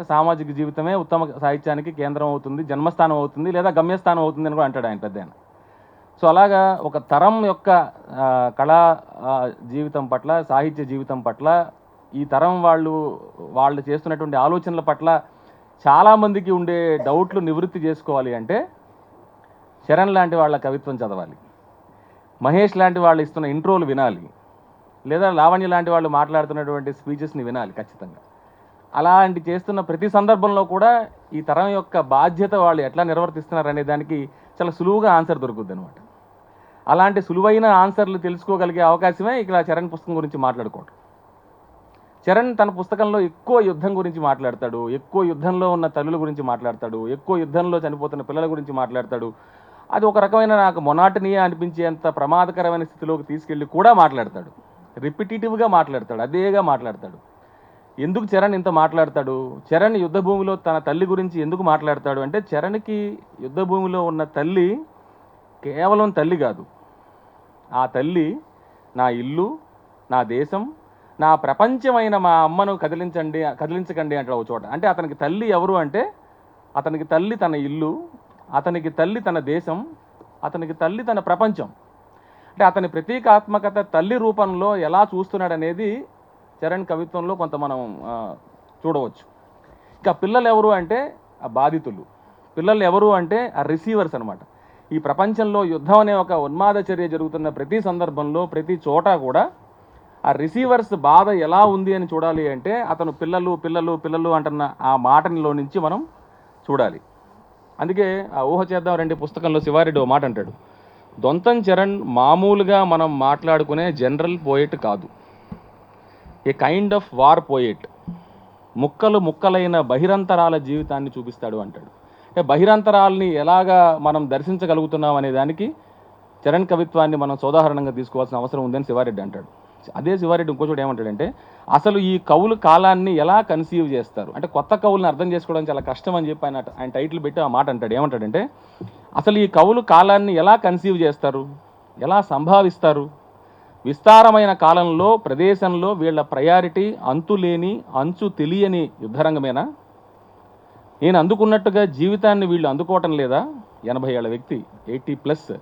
సామాజిక జీవితమే ఉత్తమ సాహిత్యానికి కేంద్రం అవుతుంది, జన్మస్థానం అవుతుంది, లేదా గమ్యస్థానం అవుతుంది అని కూడా అంటాడు ఆయన పెద్దాయన. సో అలాగా ఒక తరం యొక్క కళా జీవితం పట్ల, సాహిత్య జీవితం పట్ల, ఈ తరం వాళ్ళు చేస్తున్నటువంటి ఆలోచనల పట్ల చాలామందికి ఉండే డౌట్లు నివృత్తి చేసుకోవాలి అంటే చరణ్ లాంటి వాళ్ళ కవిత్వం చదవాలి, మహేష్ లాంటి వాళ్ళు ఇస్తున్న ఇంట్రోలు వినాలి, లేదా లావణ్య లాంటి వాళ్ళు మాట్లాడుతున్నటువంటి స్పీచెస్ని వినాలి ఖచ్చితంగా. అలాంటి చేస్తున్న ప్రతి సందర్భంలో కూడా ఈ తరం యొక్క బాధ్యత వాళ్ళు ఎట్లా నిర్వర్తిస్తున్నారు అనే దానికి చాలా సులువుగా ఆన్సర్ దొరుకుద్ది అనమాట. అలాంటి సులువైన ఆన్సర్లు తెలుసుకోగలిగే అవకాశమే ఇక్కడ చరణ్ పుస్తకం గురించి మాట్లాడుకోవటం. చరణ్ తన పుస్తకంలో ఎక్కువ యుద్ధం గురించి మాట్లాడతాడు, ఎక్కువ యుద్ధంలో ఉన్న తల్లుల గురించి మాట్లాడతాడు, ఎక్కువ యుద్ధంలో చనిపోతున్న పిల్లల గురించి మాట్లాడతాడు. అది ఒక రకమైన నాకు మొనాటనీయ అనిపించేంత ప్రమాదకరమైన స్థితిలోకి తీసుకెళ్ళి కూడా మాట్లాడతాడు, రిపిటేటివ్గా మాట్లాడతాడు, అదేగా మాట్లాడతాడు. ఎందుకు చరణ్ ఇంత మాట్లాడతాడు? చరణ్ యుద్ధభూమిలో తన తల్లి గురించి ఎందుకు మాట్లాడతాడు అంటే, చరణ్కి యుద్ధభూమిలో ఉన్న తల్లి కేవలం తల్లి కాదు, ఆ తల్లి నా ఇల్లు, నా దేశం, నా ప్రపంచమైన మా అమ్మను కదిలించకండి అంటే ఒక చోట. అంటే అతనికి తల్లి ఎవరు అంటే, అతనికి తల్లి తన ఇల్లు, అతనికి తల్లి తన దేశం, అతనికి తల్లి తన ప్రపంచం. అంటే అతని ప్రతీకాత్మకత తల్లి రూపంలో ఎలా చూస్తున్నాడనేది చరణ్ కవిత్వంలో కొంత మనం చూడవచ్చు. ఇక పిల్లలు ఎవరు అంటే ఆ బాధితులు, పిల్లలు ఎవరు అంటే ఆ రిసీవర్స్ అనమాట. ఈ ప్రపంచంలో యుద్ధం అనే ఒక ఉన్మాద చర్య జరుగుతున్న ప్రతి సందర్భంలో, ప్రతి చోట కూడా ఆ రిసీవర్స్ బాధ ఎలా ఉంది అని చూడాలి అంటే అతను పిల్లలు పిల్లలు పిల్లలు అంటున్న ఆ మాటనిలో నుంచి మనం చూడాలి. అందుకే ఆ ఊహ చేద్దాం రండి పుస్తకంలో శివారెడ్డి ఓ మాట అంటాడు, దొంతం చరణ్ మామూలుగా మనం మాట్లాడుకునే జనరల్ పోయెట్ కాదు, ఏ కైండ్ ఆఫ్ వార్ పోయెట్. ముక్కలు ముక్కలైన బహిరంతరాల జీవితాన్ని చూపిస్తాడు అంటాడు. అంటే బహిరంతరాల్ని ఎలాగా మనం దర్శించగలుగుతున్నాం అనే దానికి చరణ్ కవిత్వాన్ని మనం సోదాహరణంగా తీసుకోవాల్సిన అవసరం ఉందని శివారెడ్డి అంటాడు. అదే శివారెడ్డి ఇంకో చోట ఏమంటాడంటే, అసలు ఈ కవులు కాలాన్ని ఎలా కన్సీవ్ చేస్తారు అంటే, కొత్త కవుల్ని అర్థం చేసుకోవడం చాలా కష్టం అని చెప్పి ఆయన టైటిల్ పెట్టి ఆ మాట అంటాడు. ఏమంటాడంటే, అసలు ఈ కవులు కాలాన్ని ఎలా కన్సీవ్ చేస్తారు, ఎలా సంభావిస్తారు? విస్తారమైన కాలంలో, ప్రదేశంలో వీళ్ళ ప్రయారిటీ అంతులేని, అంచు తెలియని యుద్ధరంగమేనా? నేను అందుకున్నట్టుగా జీవితాన్ని వీళ్ళు అందుకోవటం లేదా? 80 ఏళ్ల వ్యక్తి, 80+.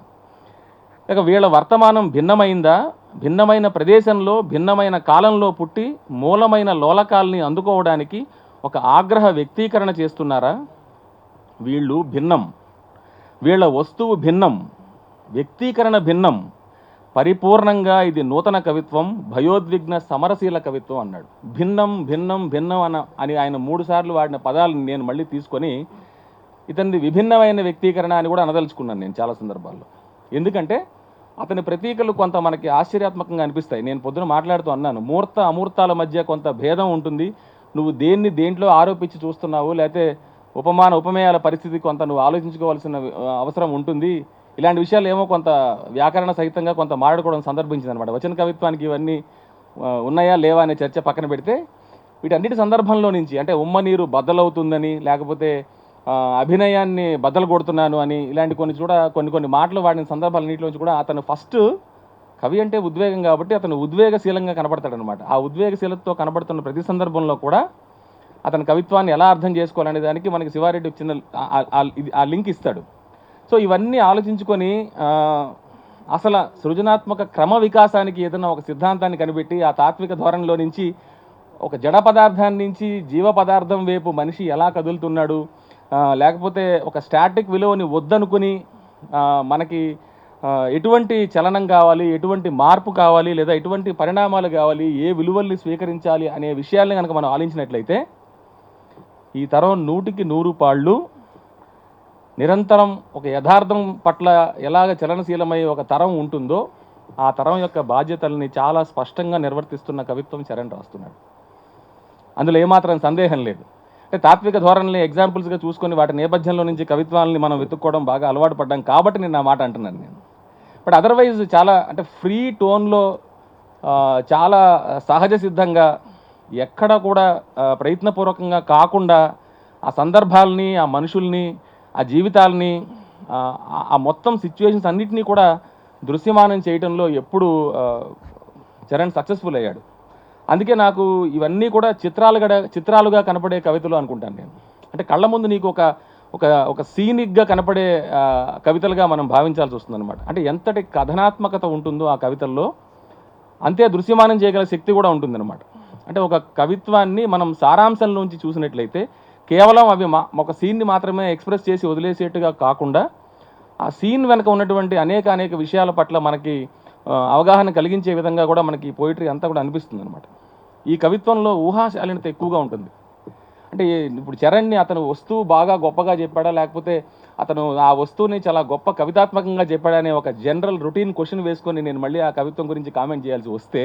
ఇక వీళ్ళ వర్తమానం భిన్నమైందా? భిన్నమైన ప్రదేశంలో, భిన్నమైన కాలంలో పుట్టి మూలమైన లోలకాల్ని అందుకోవడానికి ఒక ఆగ్రహ వ్యక్తీకరణ చేస్తున్నారా? వీళ్ళు భిన్నం, వీళ్ళ వస్తువు భిన్నం, వ్యక్తీకరణ భిన్నం. పరిపూర్ణంగా ఇది నూతన కవిత్వం, భయోద్విగ్న సమరశీల కవిత్వం అన్నాడు. భిన్నం భిన్నం భిన్నం అని ఆయన 3 సార్లు వాడిన పదాలను నేను మళ్ళీ తీసుకొని ఇతనిది విభిన్నమైన వ్యక్తీకరణ అని కూడా అనదలుచుకున్నాను నేను చాలా సందర్భాల్లో. ఎందుకంటే అతని ప్రతీకలు కొంత మనకి ఆశ్చర్యాత్మకంగా అనిపిస్తాయి. నేను పొద్దున మాట్లాడుతూ అన్నాను, మూర్త అమూర్తాల మధ్య కొంత భేదం ఉంటుంది, నువ్వు దేంట్లో ఆరోపించి చూస్తున్నావు, లేకపోతే ఉపమేయాల పరిస్థితి కొంత నువ్వు ఆలోచించుకోవాల్సిన అవసరం ఉంటుంది. ఇలాంటి విషయాలు ఏమో కొంత వ్యాకరణ సహితంగా కొంత మాట్లాడుకోవడం సందర్భించింది అనమాట. వచన కవిత్వానికి ఇవన్నీ ఉన్నాయా లేవా అనే చర్చ పక్కన పెడితే, వీటన్నిటి సందర్భంలో నుంచి అంటే ఉమ్మ నీరు బద్దలవుతుందని, లేకపోతే అభినయాన్ని బద్దలు కొడుతున్నాను అని, ఇలాంటి కొన్ని మాటలు వాడిన సందర్భాలన్నింటిలోంచి కూడా అతను ఫస్ట్ కవి అంటే ఉద్వేగం కాబట్టి అతను ఉద్వేగశీలంగా కనబడతాడనమాట. ఆ ఉద్వేగశీలతతో కనబడుతున్న ప్రతి సందర్భంలో కూడా అతని కవిత్వాన్ని ఎలా అర్థం చేసుకోవాలనే దానికి మనకి శివారెడ్డి చిన్న ఆ లింక్ ఇస్తాడు. సో ఇవన్నీ ఆలోచించుకొని అసలు సృజనాత్మక క్రమ వికాసానికి ఏదైనా ఒక సిద్ధాంతాన్ని కనిపెట్టి ఆ తాత్విక ధోరణిలో నుంచి ఒక జడ పదార్థాన్ని నుంచి జీవ పదార్థం వైపు మనిషి ఎలా కదులుతున్నాడు, లేకపోతే ఒక స్టాటిక్ విలువని వద్దనుకుని మనకి ఎటువంటి చలనం కావాలి, ఎటువంటి మార్పు కావాలి, లేదా ఎటువంటి పరిణామాలు కావాలి, ఏ విలువల్ని స్వీకరించాలి అనే విషయాల్ని కనుక మనం ఆలోచించినట్లయితే ఈ తరం 100కి 100 పాళ్ళు నిరంతరం ఒక యథార్థం పట్ల ఎలాగ చలనశీలమై ఒక తరం ఉంటుందో ఆ తరం యొక్క బాధ్యతల్ని చాలా స్పష్టంగా నిర్వర్తిస్తున్న కవిత్వం చరణ్ రాస్తున్నాడు. అందులో ఏమాత్రం సందేహం లేదు. అంటే తాత్విక ధోరణిని ఎగ్జాంపుల్స్గా చూసుకొని వాటి నేపథ్యంలో నుంచి కవిత్వాలని మనం వెతుక్కోవడం బాగా అలవాటు పడ్డాం కాబట్టి నేను ఆ మాట అంటున్నాను నేను. బట్ అదర్వైజ్ చాలా అంటే ఫ్రీ టోన్లో చాలా సహజ సిద్ధంగా ఎక్కడ కూడా ప్రయత్నపూర్వకంగా కాకుండా ఆ సందర్భాలని, ఆ మనుషుల్ని, ఆ జీవితాలని, ఆ మొత్తం సిచ్యువేషన్స్ అన్నిటినీ కూడా దృశ్యమానం చేయడంలో ఎప్పుడు చరణ్ సక్సెస్ఫుల్ అయ్యాడు. అందుకే నాకు ఇవన్నీ కూడా చిత్రాలుగా కనపడే కవితలు అనుకుంటాను నేను. అంటే కళ్ళ ముందు నీకు ఒక ఒక ఒక సీనిక్గా కనపడే కవితలుగా మనం భావించాల్సి వస్తుందన్నమాట. అంటే ఎంతటి కథనాత్మకత ఉంటుందో ఆ కవితల్లో అంతే దృశ్యమానం చేయగల శక్తి కూడా ఉంటుందన్నమాట. అంటే ఒక కవిత్వాన్ని మనం సారాంశంలోంచి చూసినట్లయితే కేవలం అవి ఒక సీన్ని మాత్రమే ఎక్స్ప్రెస్ చేసి వదిలేసేట్టుగా కాకుండా ఆ సీన్ వెనక ఉన్నటువంటి అనేక విషయాల పట్ల మనకి అవగాహన కలిగించే విధంగా కూడా మనకి పోయిటరీ అంతా కూడా అనిపిస్తుంది అనమాట. ఈ కవిత్వంలో ఊహాశాలీనత ఎక్కువగా ఉంటుంది. అంటే ఇప్పుడు చరణ్ని అతను వస్తువు బాగా గొప్పగా చెప్పాడా, లేకపోతే అతను ఆ వస్తువుని చాలా గొప్ప కవితాత్మకంగా చెప్పాడా అనే ఒక జనరల్ రొటీన్ క్వశ్చన్ వేసుకొని నేను మళ్ళీ ఆ కవిత్వం గురించి కామెంట్ చేయాల్సి వస్తే,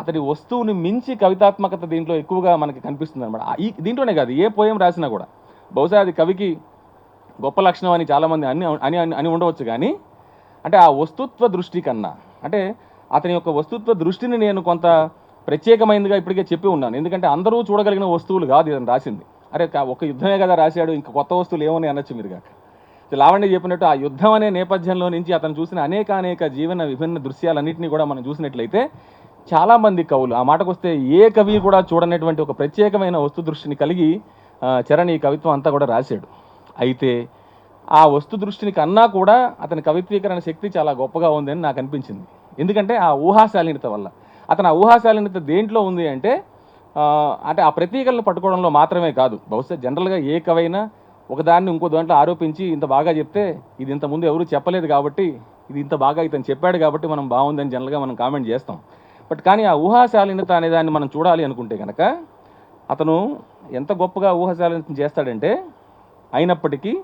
అతని వస్తువుని మించి కవితాత్మకత దీంట్లో ఎక్కువగా మనకి కనిపిస్తుంది అనమాట. దీంట్లోనే కాదు, ఏ పోయం రాసినా కూడా బహుశా అది కవికి గొప్ప లక్షణం అని చాలామంది అని ఉండవచ్చు. కానీ అంటే ఆ వస్తుత్వ దృష్టి కన్నా, అంటే అతని యొక్క వస్తుత్వ దృష్టిని నేను కొంత ప్రత్యేకమైనదిగా ఇప్పటికే చెప్పి ఉన్నాను. ఎందుకంటే అందరూ చూడగలిగిన వస్తువులు కాదు ఇతను రాసింది. అరే ఒక యుద్ధమే కదా రాశాడు, ఇంకా కొత్త వస్తువులు ఏమని అనొచ్చు మీరు కాక. లావణ్య చెప్పినట్టు ఆ యుద్ధం అనే నేపథ్యంలో నుంచి అతను చూసిన అనేక జీవన విభిన్న దృశ్యాలన్నింటినీ కూడా మనం చూసినట్లయితే చాలామంది కవులు, ఆ మాటకు వస్తే ఏ కవి కూడా చూడనటువంటి ఒక ప్రత్యేకమైన వస్తు దృష్టిని కలిగి చరణ్ ఈ కవిత్వం అంతా కూడా రాశాడు. అయితే ఆ వస్తు దృష్టిని కన్నా కూడా అతని కవిత్వీకరణ శక్తి చాలా గొప్పగా ఉందని నాకు అనిపించింది. ఎందుకంటే ఆ ఊహాశాలీనత వల్ల. అతను ఆ ఊహాశాలీనత దేంట్లో ఉంది అంటే అంటే ఆ ప్రతీకలను పట్టుకోవడంలో మాత్రమే కాదు. బహుశా జనరల్గా ఏ కవైనా ఒకదాన్ని ఇంకో దాంట్లో ఆరోపించి ఇంత బాగా చెప్తే ఇది ఇంతకుముందు ఎవరు చెప్పలేదు కాబట్టి, ఇది ఇంత బాగా ఇతను చెప్పాడు కాబట్టి మనం బాగుందని జనరల్గా మనం కామెంట్ చేస్తాం. బట్ కానీ ఆ ఊహాశాలీనత అనే దాన్ని మనం చూడాలి అనుకుంటే కనుక అతను ఎంత గొప్పగా ఊహాశాలీనత చేస్తాడంటే, అయినప్పటికీ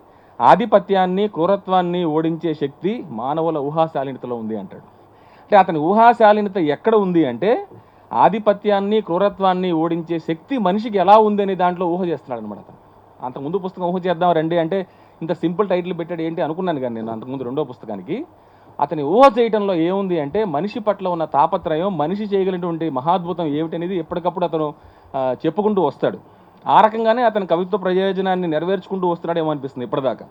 ఆధిపత్యాన్ని క్రూరత్వాన్ని ఓడించే శక్తి మానవుల ఊహాశాలీనతలో ఉంది అంటాడు. అంటే అతని ఊహాశాలీనత ఎక్కడ ఉంది అంటే, ఆధిపత్యాన్ని క్రూరత్వాన్ని ఓడించే శక్తి మనిషికి ఎలా ఉంది అనే దాంట్లో ఊహ చేస్తున్నాడు అనమాట. అతను అంతకుముందు పుస్తకం ఊహ చేద్దాం రండి అంటే ఇంత సింపుల్ టైటిల్ పెట్టాడు ఏంటి అనుకున్నాను. కానీ నేను అంతకుముందు రెండో పుస్తకానికి అతని ఊహ చేయటంలో ఏముంది అంటే, మనిషి పట్ల ఉన్న తాపత్రయం, మనిషి చేయగలిగినటువంటి మహాద్భుతం ఏమిటనేది ఎప్పటికప్పుడు అతను చెప్పుకుంటూ వస్తాడు. ఆ రకంగానే అతని కవిత్వ ప్రయోజనాన్ని నెరవేర్చుకుంటూ వస్తున్నాడేమో అనిపిస్తుంది ఇప్పటిదాకా.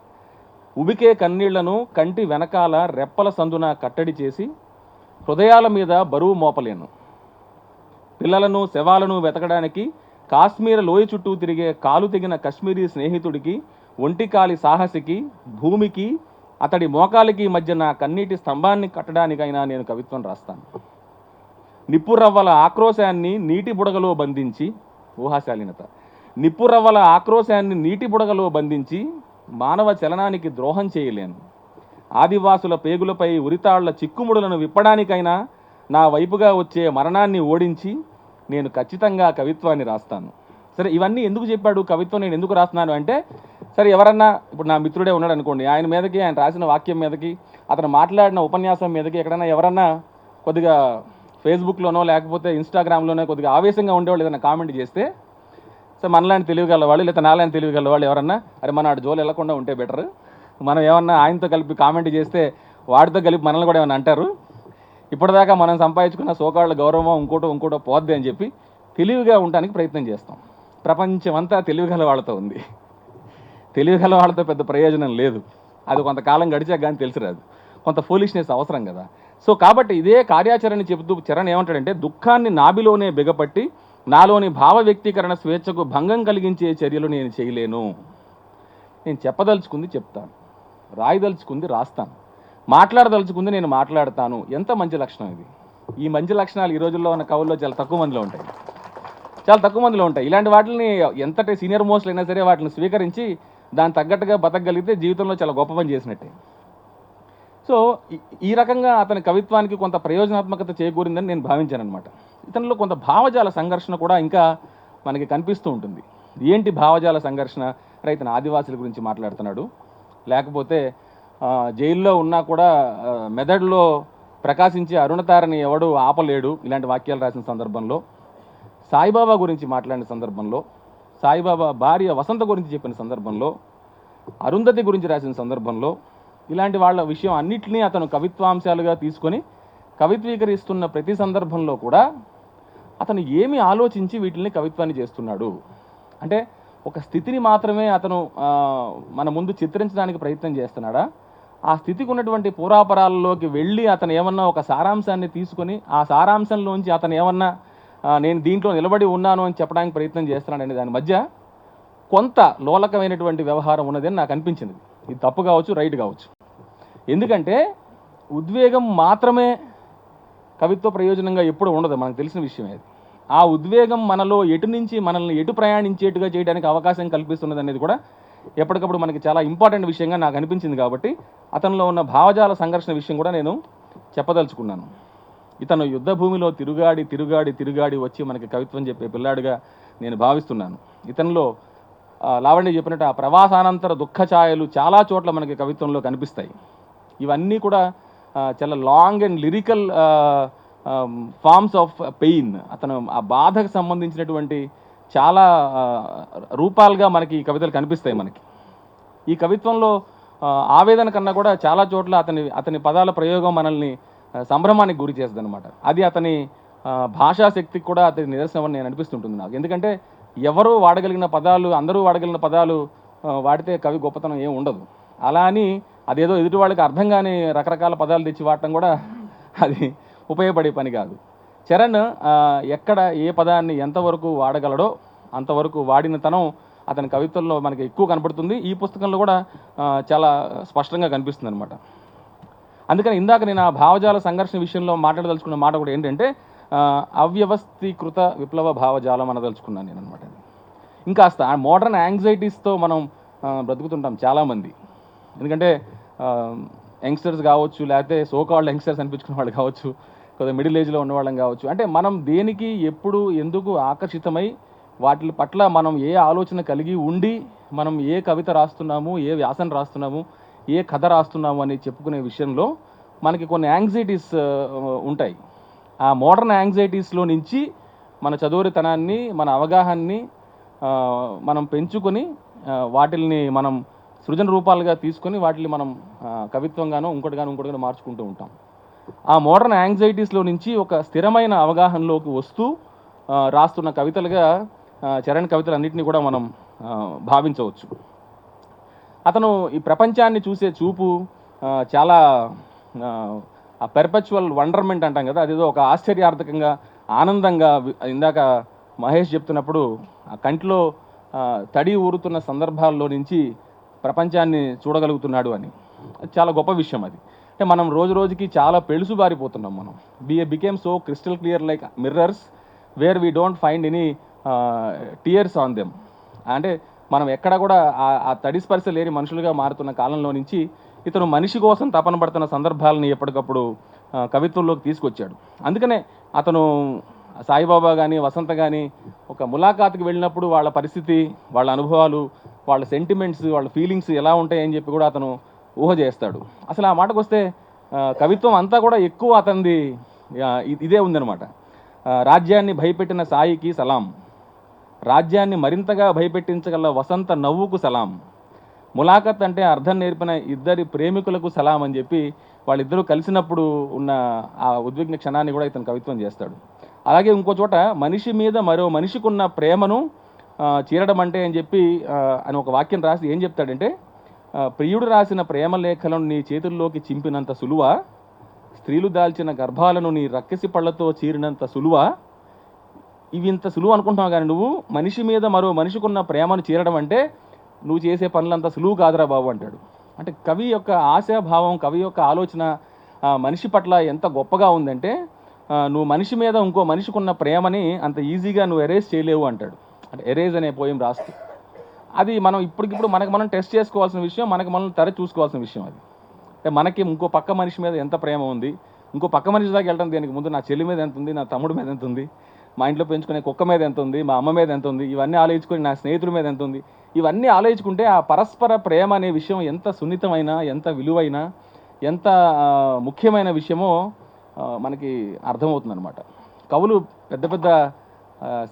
ఉబికే కన్నీళ్లను కంటి వెనకాల రెప్పల సందున కట్టడి చేసి హృదయాల మీద బరువు మోపలేను. పిల్లలను శవాలను వెతకడానికి కాశ్మీర లోయ చుట్టూ తిరిగే కాలు తెగిన కశ్మీరీ స్నేహితుడికి, ఒంటికాలి సాహసికి, భూమికి, అతడి మోకాలికి మధ్య నా కన్నీటి స్తంభాన్ని కట్టడానికైనా నేను కవిత్వం రాస్తాను. నిప్పురవ్వల ఆక్రోశాన్ని నీటి బుడగలో బంధించి, ఊహాశాలీనత, నిప్పురవ్వల ఆక్రోశాన్ని నీటి బుడగలో బంధించి మానవ చలనానికి ద్రోహం చేయలేను. ఆదివాసుల పేగులపై ఉరితాళ్ల చిక్కుముడులను విప్పడానికైనా నా వైపుగా వచ్చే మరణాన్ని ఓడించి నేను ఖచ్చితంగా కవిత్వాన్ని రాస్తాను. సరే, ఇవన్నీ ఎందుకు చెప్పాడు? కవిత్వం నేను ఎందుకు రాస్తున్నాను అంటే, సరే ఎవరన్నా ఇప్పుడు నా మిత్రుడే ఉన్నాడు అనుకోండి, ఆయన మీదకి, ఆయన రాసిన వాక్యం మీదకి, అతను మాట్లాడిన ఉపన్యాసం మీదకి ఎక్కడైనా ఎవరన్నా కొద్దిగా ఫేస్బుక్లోనో లేకపోతే ఇన్స్టాగ్రామ్లోనో కొద్దిగా ఆవేశంగా ఉండేవాళ్ళు ఏదైనా కామెంట్ చేస్తే, సో మనలాంటి తెలివిగలవాళ్ళు లేదా నాలాంటి తెలివిగలవాళ్ళు ఎవరన్నా అరే మన ఆడు జోలు వెళ్లకుండా ఉంటే బెటర్, మనం ఏమన్నా ఆయనతో కలిపి కామెంట్ చేస్తే వాడితో కలిపి మనల్ని కూడా ఏమన్నా అంటారు, ఇప్పటిదాకా మనం సంపాదించుకున్న సోకాళ్ళ గౌరవం ఇంకోటో పోద్ది అని చెప్పి తెలివిగా ఉండడానికి ప్రయత్నం చేస్తాం. ప్రపంచం అంతా తెలివిగల వాళ్ళతో ఉంది. తెలివిగల వాళ్ళతో పెద్ద ప్రయోజనం లేదు. అది కొంతకాలం గడిచాక కానీ తెలిసి రాదు. కొంత ఫూలిష్నెస్ అవసరం కదా. సో కాబట్టి ఇదే కార్యాచరణ చెబుతూ చరణ్ ఏమంటాడంటే, దుఃఖాన్ని నాభిలోనే బిగపట్టి నాలోని భావ వ్యక్తీకరణ స్వేచ్ఛకు భంగం కలిగించే చర్యలు నేను చేయలేను. నేను చెప్పదలుచుకుంది చెప్తాను, రాయదలుచుకుంది రాస్తాను, మాట్లాడదలుచుకుంది నేను మాట్లాడతాను. ఎంత మంచి లక్షణం ఇది. ఈ మంచి లక్షణాలు ఈ రోజుల్లో ఉన్న కవుల్లో చాలా తక్కువ మందిలో ఉంటాయి. ఇలాంటి వాటిని ఎంతటి సీనియర్ మోస్ట్లు అయినా సరే వాటిని స్వీకరించి దాని తగ్గట్టుగా బతకగలిగితే జీవితంలో చాలా గొప్ప పని చేసినట్టే. సో ఈ రకంగా అతని కవిత్వానికి కొంత ప్రయోజనాత్మకత చేకూరిందని నేను భావించాను అనమాట. ఇతనిలో కొంత భావజాల సంఘర్షణ కూడా ఇంకా మనకి కనిపిస్తూ ఉంటుంది. ఏంటి భావజాల సంఘర్షణ? ఇతను ఆదివాసుల గురించి మాట్లాడుతున్నాడు, లేకపోతే జైల్లో ఉన్నా కూడా మెదడులో ప్రకాశించే అరుణతారని ఎవడు ఆపలేడు, ఇలాంటి వాక్యాలు రాసిన సందర్భంలో, సాయిబాబా గురించి మాట్లాడిన సందర్భంలో, సాయిబాబా భార్య వసంత గురించి చెప్పిన సందర్భంలో, అరుంధతి గురించి రాసిన సందర్భంలో, ఇలాంటి వాళ్ళ విషయం అన్నిటినీ అతను కవిత్వాంశాలుగా తీసుకొని కవిత్వీకరిస్తున్న ప్రతి సందర్భంలో కూడా అతను ఏమి ఆలోచించి వీటిని కవిత్వాన్ని చేస్తున్నాడు అంటే, ఒక స్థితిని మాత్రమే అతను మన ముందు చిత్రించడానికి ప్రయత్నం చేస్తున్నాడా, ఆ స్థితికి ఉన్నటువంటి పూర్వాపరాల్లోకి వెళ్ళి అతను ఏమన్నా ఒక సారాంశాన్ని తీసుకొని ఆ సారాంశంలోంచి అతను ఏమన్నా నేను దీంట్లో నిలబడి ఉన్నాను అని చెప్పడానికి ప్రయత్నం చేస్తున్నాడనే దాని మధ్య కొంత లోలకమైనటువంటి వ్యవహారం ఉన్నదని నాకు అనిపించింది. ఇది తప్పు కావచ్చు, రైట్ కావచ్చు. ఎందుకంటే ఉద్వేగం మాత్రమే కవిత్వ ప్రయోజనంగా ఎప్పుడు ఉండదు, మనకు తెలిసిన విషయమే అది. ఆ ఉద్వేగం మనలో ఎటు నుంచి మనల్ని ఎటు ప్రయాణించేట్టుగా చేయడానికి అవకాశం కల్పిస్తున్నది అనేది కూడా ఎప్పటికప్పుడు మనకి చాలా ఇంపార్టెంట్ విషయంగా నాకు అనిపించింది. కాబట్టి అతనిలో ఉన్న భావజాల సంఘర్షణ విషయం కూడా నేను చెప్పదలుచుకున్నాను. ఇతను యుద్ధ భూమిలో తిరుగాడి తిరుగాడి తిరుగాడి వచ్చి మనకి కవిత్వం చెప్పే పిల్లాడిగా నేను భావిస్తున్నాను. ఇతనిలో లావణ్య చెప్పినట్టు ఆ ప్రవాసానంతర దుఃఖ ఛాయలు చాలా చోట్ల మనకి కవిత్వంలో కనిపిస్తాయి. ఇవన్నీ కూడా చాలా long and lyrical forms of pain. అతను ఆ బాధకు సంబంధించినటువంటి చాలా రూపాలుగా మనకి ఈ కవితలు కనిపిస్తాయి. మనకి ఈ కవిత్వంలో ఆవేదన కన్నా కూడా చాలా చోట్ల అతని పదాల ప్రయోగం మనల్ని సంభ్రమానికి గురి చేస్తుంది అనమాట. అది అతని భాషాశక్తికి కూడా అతని నిదర్శనం అని నేను అనిపిస్తుంటుంది నాకు. ఎందుకంటే ఎవరు వాడగలిగిన పదాలు, అందరూ వాడగలిగిన పదాలు వాడితే కవి గొప్పతనం ఏం ఉండదు. అలా అని అదేదో ఎదుటి వాళ్ళకి అర్థం కాని రకరకాల పదాలు తెచ్చి వాడటం కూడా అది ఉపయోగపడే పని కాదు. చరణ్ ఎక్కడ ఏ పదాన్ని ఎంతవరకు వాడగలడో అంతవరకు వాడిన తనం అతని కవిత్వంలో మనకి ఎక్కువ కనపడుతుంది. ఈ పుస్తకంలో కూడా చాలా స్పష్టంగా కనిపిస్తుంది అనమాట. అందుకని ఇందాక నేను ఆ భావజాల సంఘర్షణ విషయంలో మాట్లాడదలుచుకున్న మాట కూడా ఏంటంటే అవ్యవస్థీకృత విప్లవ భావజాలం అనదలుచుకున్నాను నేను అనమాట. ఇంకాస్త మోడర్న్ యాంగ్జైటీస్తో మనం బ్రతుకుతుంటాం చాలామంది. ఎందుకంటే యంగ్స్టర్స్ కావచ్చు, లేకపోతే సోకాల్డ్ యంగ్స్టర్స్ అనిపించుకున్న వాళ్ళు కావచ్చు, కొద్దిగా మిడిల్ ఏజ్లో ఉన్నవాళ్ళం కావచ్చు. అంటే మనం దేనికి ఎప్పుడు ఎందుకు ఆకర్షితమై వాటి పట్ల మనం ఏ ఆలోచన కలిగి ఉండి మనం ఏ కవిత రాస్తున్నాము, ఏ వ్యాసం రాస్తున్నాము, ఏ కథ రాస్తున్నాము అని చెప్పుకునే విషయంలో మనకి కొన్ని యాంగ్జైటీస్ ఉంటాయి. ఆ మోడర్న్ యాంగ్జైటీస్లో నుంచి మన చదువురితనాన్ని, మన అవగాహనని మనం పెంచుకొని వాటిల్ని మనం సృజన రూపాలుగా తీసుకొని వాటిని మనం కవిత్వంగానో ఇంకోటిగానో మార్చుకుంటూ ఉంటాం. ఆ మోడర్న్ యాంగ్జైటీస్లో నుంచి ఒక స్థిరమైన అవగాహనలోకి వస్తూ రాస్తున్న కవితలుగా చరణ్ కవితలన్నింటినీ కూడా మనం భావించవచ్చు. అతను ఈ ప్రపంచాన్ని చూసే చూపు చాలా ఆ పెర్పెచువల్ వండర్మెంట్ అంటాం కదా, అదేదో ఒక ఆశ్చర్యార్థకంగా ఆనందంగా. ఇందాక మహేష్ చెప్తున్నప్పుడు ఆ కంటిలో తడి ఊరుతున్న సందర్భాల్లో నుంచి ప్రపంచాన్ని చూడగలుగుతున్నాడు అని, చాలా గొప్ప విషయం అది. అంటే మనం రోజు రోజుకి చాలా పెళుసుబారిపోతున్నాం. మనం became so crystal clear like mirrors where we don't find any tears on them. అంటే మనం ఎక్కడ కూడా ఆ తడి స్పర్శ లేని మనుషులుగా మారుతున్న కాలంలో నుంచి ఇతను మనిషి కోసం తపన పడుతున్న సందర్భాలని ఎప్పటికప్పుడు కవిత్వంలోకి తీసుకొచ్చాడు. అందుకనే అతను సాయిబాబా కానీ వసంత కానీ ఒక ములాఖాత్కి వెళ్ళినప్పుడు వాళ్ళ పరిస్థితి, వాళ్ళ అనుభవాలు, వాళ్ళ సెంటిమెంట్స్, వాళ్ళ ఫీలింగ్స్ ఎలా ఉంటాయని చెప్పి కూడా అతను ఊహ చేస్తాడు. అసలు ఆ మాటకు వస్తే కవిత్వం అంతా కూడా ఎక్కువ అతనిది ఇదే ఉందన్నమాట. రాజ్యాన్ని భయపెట్టిన సాయికి సలాం, రాజ్యాన్ని మరింతగా భయపెట్టించగల వసంత నవ్వుకు సలాం, ములాఖత్ అంటే అర్థం నేర్పిన ఇద్దరి ప్రేమికులకు సలాం అని చెప్పి వాళ్ళిద్దరూ కలిసినప్పుడు ఉన్న ఆ ఉద్విగ్న క్షణాన్ని కూడా ఇతను కవిత్వం చేస్తాడు. అలాగే ఇంకో చోట మనిషి మీద మరో మనిషికున్న ప్రేమను చీరడం అంటే అని చెప్పి అని ఒక వాక్యం రాసి ఏం చెప్తాడంటే, ప్రియుడు రాసిన ప్రేమ లేఖలను నీ చేతుల్లోకి చింపినంత సులువ, స్త్రీలు దాల్చిన గర్భాలను నీ రక్కెసి పళ్లతో చీరినంత సులువ. ఇవి ఇంత సులువు అనుకుంటున్నావు కానీ నువ్వు మనిషి మీద మరో మనిషికున్న ప్రేమను చీరడం అంటే నువ్వు చేసే పనులంత సులువు కాదురా బాబు అంటాడు. అంటే కవి యొక్క ఆశాభావం, కవి యొక్క ఆలోచన మనిషి పట్ల ఎంత గొప్పగా ఉందంటే, నువ్వు మనిషి మీద ఇంకో మనిషికున్న ప్రేమని అంత ఈజీగా నువ్వు ఎరేజ్ చేయలేవు అంటాడు. అంటే ఎరేజ్ అనే పోయం రాస్తూ అది మనం ఇప్పటికిప్పుడు మనం టెస్ట్ చేసుకోవాల్సిన విషయం, మనం తర చూసుకోవాల్సిన విషయం. అది అంటే మనకి ఇంకో పక్క మనిషి మీద ఎంత ప్రేమ ఉంది, ఇంకో పక్క మనిషి దాకా వెళ్ళడం దేనికి ముందు నా చెల్లి మీద ఎంత ఉంది, నా తమ్ముడి మీద ఎంత ఉంది, మా ఇంట్లో పెంచుకునే కుక్క మీద ఎంత ఉంది, మా అమ్మ మీద ఎంత ఉంది, ఇవన్నీ ఆలోచించుకొని నా స్నేహితుల మీద ఎంత ఉంది, ఇవన్నీ ఆలోచించుకుంటే ఆ పరస్పర ప్రేమ అనే విషయం ఎంత సున్నితమైన, ఎంత విలువైన, ఎంత ముఖ్యమైన విషయమో మనకి అర్థమవుతుందన్నమాట. కవులు పెద్ద పెద్ద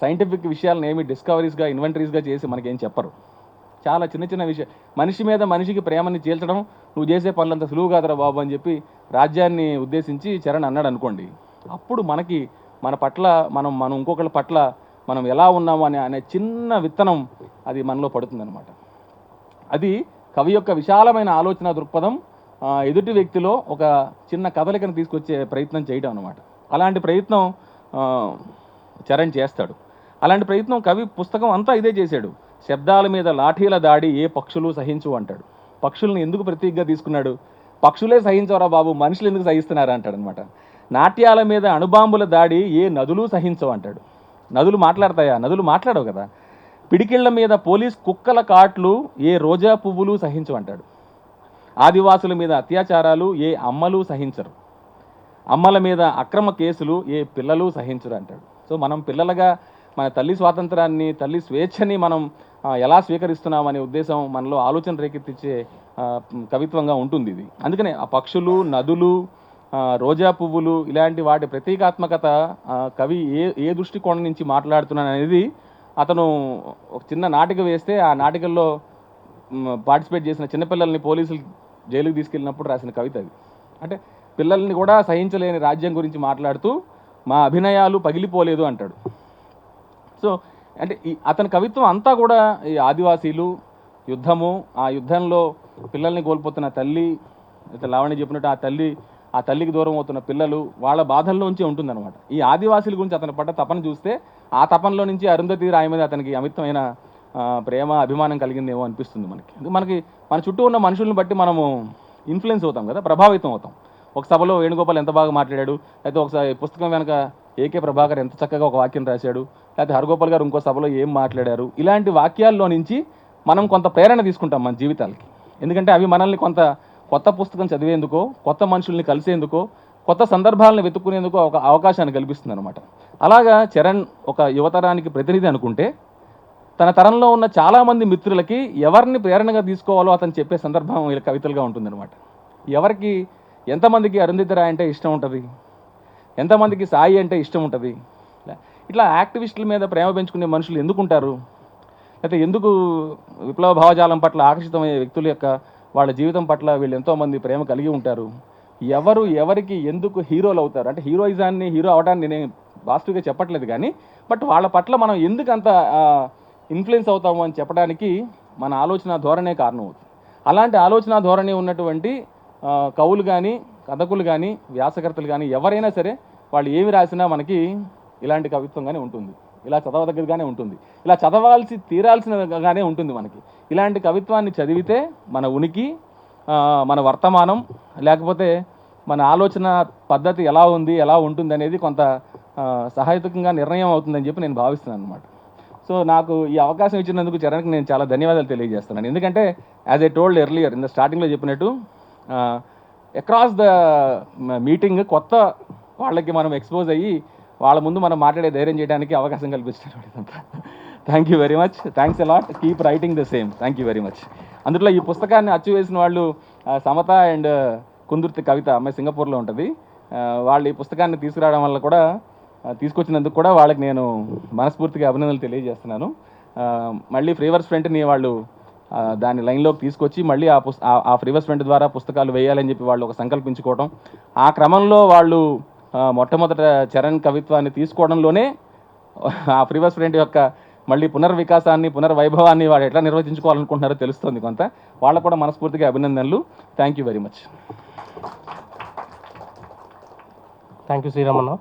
సైంటిఫిక్ విషయాలను ఏమి డిస్కవరీస్గా, ఇన్వెంటరీస్గా చేసి మనకేం చెప్పరు. చాలా చిన్న చిన్న విషయం, మనిషి మీద మనిషికి ప్రేమని చీల్చడం నువ్వు చేసే పనులంత సులువు కాదురా బాబు అని చెప్పి రాజ్యాన్ని ఉద్దేశించి చరణ్ అన్నాడు అనుకోండి. అప్పుడు మనకి మన పట్ల మనం ఇంకొకళ్ళ పట్ల మనం ఎలా ఉన్నాము అనే చిన్న విత్తనం అది మనలో పడుతుందన్నమాట. అది కవి యొక్క విశాలమైన ఆలోచన దృక్పథం ఎదుటి వ్యక్తిలో ఒక చిన్న కదలికను తీసుకొచ్చే ప్రయత్నం చేయడం అనమాట. అలాంటి ప్రయత్నం చరణ్ చేస్తాడు. అలాంటి ప్రయత్నం కవి పుస్తకం అంతా ఇదే చేశాడు. శబ్దాల మీద లాఠీల దాడి ఏ పక్షులు సహించు అంటాడు. పక్షుల్ని ఎందుకు ప్రతీకగా తీసుకున్నాడు? పక్షులే సహించవరా బాబు, మనుషులు ఎందుకు సహిస్తున్నారా అంటాడు అనమాట. నాట్యాల మీద అణుబాంబుల దాడి ఏ నదులు సహించవు అంటాడు. నదులు మాట్లాడతాయా? నదులు మాట్లాడవు కదా. పిడికిళ్ల మీద పోలీస్ కుక్కల కాట్లు ఏ రోజా పువ్వులు సహించవు అంటాడు. ఆదివాసుల మీద అత్యాచారాలు ఏ అమ్మలు సహించరు. అమ్మల మీద అక్రమ కేసులు ఏ పిల్లలు సహించరు అంటాడు. సో మనం పిల్లలుగా మన తల్లి స్వాతంత్రాన్ని, తల్లి స్వేచ్ఛని మనం ఎలా స్వీకరిస్తున్నామనే ఉద్దేశం మనలో ఆలోచన రేకెత్తించే కవిత్వంగా ఉంటుంది ఇది. అందుకనే ఆ పక్షులు, నదులు, రోజా పువ్వులు ఇలాంటి వాటి ప్రతీకాత్మకత కవి ఏ దృష్టికోణం నుంచి మాట్లాడుతున్నాను అనేది అతను ఒక చిన్న నాటిక వేస్తే ఆ నాటికల్లో పార్టిసిపేట్ చేసిన చిన్నపిల్లల్ని పోలీసులు జైలుకి తీసుకెళ్ళినప్పుడు రాసిన కవిత అది. అంటే పిల్లల్ని కూడా సహించలేని రాజ్యం గురించి మాట్లాడుతూ మా అభినయాలు పగిలిపోలేదు అంటాడు. సో అంటే అతని కవిత్వం అంతా కూడా ఈ ఆదివాసీలు, యుద్ధము, ఆ యుద్ధంలో పిల్లల్ని కోల్పోతున్న తల్లి, లావణ్య చెప్పినట్టు ఆ తల్లికి దూరం అవుతున్న పిల్లలు, వాళ్ళ బాధల్లోంచి ఉంటుందన్నమాట. ఈ ఆదివాసీల గురించి అతను పడ్డ తపన చూస్తే ఆ తపనలో నుంచి అరుంధతి రాయి మీద అతనికి అమితమైన ప్రేమ, అభిమానం కలిగిందేమో అనిపిస్తుంది మనకి. మన చుట్టూ ఉన్న మనుషుల్ని బట్టి మనము ఇన్ఫ్లుయెన్స్ అవుతాం కదా, ప్రభావితం అవుతాం. ఒక సభలో వేణుగోపాల్ ఎంత బాగా మాట్లాడాడు, లేకపోతే ఒకసారి పుస్తకం వెనక ఏకే ప్రభాకర్ ఎంత చక్కగా ఒక వాక్యం రాశాడు, లేకపోతే హరగోపాల్ గారు ఇంకో సభలో ఏం మాట్లాడారు, ఇలాంటి వాక్యాల్లో నుంచి మనం కొంత ప్రేరణ తీసుకుంటాం మన జీవితాలకి. ఎందుకంటే అవి మనల్ని కొత్త పుస్తకం చదివేందుకో, కొత్త మనుషుల్ని కలిసేందుకో, కొత్త సందర్భాలను వెతుక్కునేందుకు ఒక అవకాశాన్ని కల్పిస్తుంది అనమాట. అలాగా చరణ్ ఒక యువతరానికి ప్రతినిధి అనుకుంటే, తన తరంలో ఉన్న చాలామంది మిత్రులకి ఎవరిని ప్రేరణగా తీసుకోవాలో అతను చెప్పే సందర్భం వీళ్ళ కవితలుగా ఉంటుందన్నమాట. ఎవరికి, ఎంతమందికి అరుంధతి రాయ్ అంటే ఇష్టం ఉంటుంది, ఎంతమందికి సాయి అంటే ఇష్టం ఉంటుంది. ఇట్లా యాక్టివిస్టుల మీద ప్రేమ పెంచుకునే మనుషులు ఎందుకుంటారు, లేకపోతే ఎందుకు విప్లవ భావజాలం పట్ల ఆకర్షితమయ్యే వ్యక్తుల యొక్క వాళ్ళ జీవితం పట్ల వీళ్ళు ఎంతోమంది ప్రేమ కలిగి ఉంటారు. ఎవరికి ఎందుకు హీరోలు అవుతారు అంటే, హీరోయిజాన్ని, హీరో అవడాన్ని నేను పాజిటివ్గా చెప్పట్లేదు కానీ, బట్ వాళ్ళ పట్ల మనం ఎందుకు అంత ఇన్ఫ్లుయెన్స్ అవుతాము అని చెప్పడానికి మన ఆలోచన ధోరణే కారణం అవుతుంది. అలాంటి ఆలోచన ధోరణి ఉన్నటువంటి కవులు కానీ, కథకులు కానీ, వ్యాసకర్తలు కానీ ఎవరైనా సరే వాళ్ళు ఏమి రాసినా మనకి ఇలాంటి కవిత్వంగానే ఉంటుంది, ఇలా చదవదగ్గరగానే ఉంటుంది, ఇలా తీరాల్సినగానే ఉంటుంది మనకి. ఇలాంటి కవిత్వాన్ని చదివితే మన ఉనికి, మన వర్తమానం, లేకపోతే మన ఆలోచన పద్ధతి ఎలా ఉంటుంది అనేది కొంత సహాయకంగా నిర్ణయం అవుతుందని చెప్పి నేను భావిస్తున్నాను అనమాట. సో నాకు ఈ అవకాశం ఇచ్చినందుకు చరణ్కి నేను చాలా ధన్యవాదాలు తెలియజేస్తున్నాను. ఎందుకంటే as I told earlier in the స్టార్టింగ్లో చెప్పినట్టు అక్రాస్ ద మీటింగ్ కొత్త వాళ్ళకి మనం ఎక్స్పోజ్ అయ్యి వాళ్ళ ముందు మనం మాట్లాడే ధైర్యం చేయడానికి అవకాశం కల్పించినటువంటి thank you very much. Thanks a lot. Keep writing the same. Thank you very much. అందులో ఈ పుస్తకాన్ని అచ్చు వేసిన వాళ్ళు సమత అండ్ కుందుర్తి కవిత, అమ్మాయి సింగపూర్లో ఉంటుంది. వాళ్ళు ఈ పుస్తకాన్ని తీసుకొచ్చినందుకు కూడా వాళ్ళకి నేను మనస్ఫూర్తిగా అభినందనలు తెలియజేస్తున్నాను. మళ్ళీ ఫ్రీవర్స్ ఫ్రంట్ని వాళ్ళు దాన్ని లైన్లోకి తీసుకొచ్చి మళ్ళీ ఆ ఫ్రీవర్స్ ఫ్రంట్ ద్వారా పుస్తకాలు వేయాలని చెప్పి వాళ్ళు ఒక సంకల్పించుకోవడం, ఆ క్రమంలో వాళ్ళు మొట్టమొదట చరణ్ కవిత్వాన్ని తీసుకోవడంలోనే ఆ ఫ్రీవర్స్ ఫ్రంట్ యొక్క మళ్ళీ పునర్వికాసాన్ని, పునర్వైభవాన్ని వాళ్ళు ఎట్లా నిర్వచించుకోవాలనుకుంటున్నారో తెలుస్తుంది కొంత. వాళ్ళకు కూడా మనస్ఫూర్తిగా అభినందనలు. Thank you very much. Thank you Sriramanna.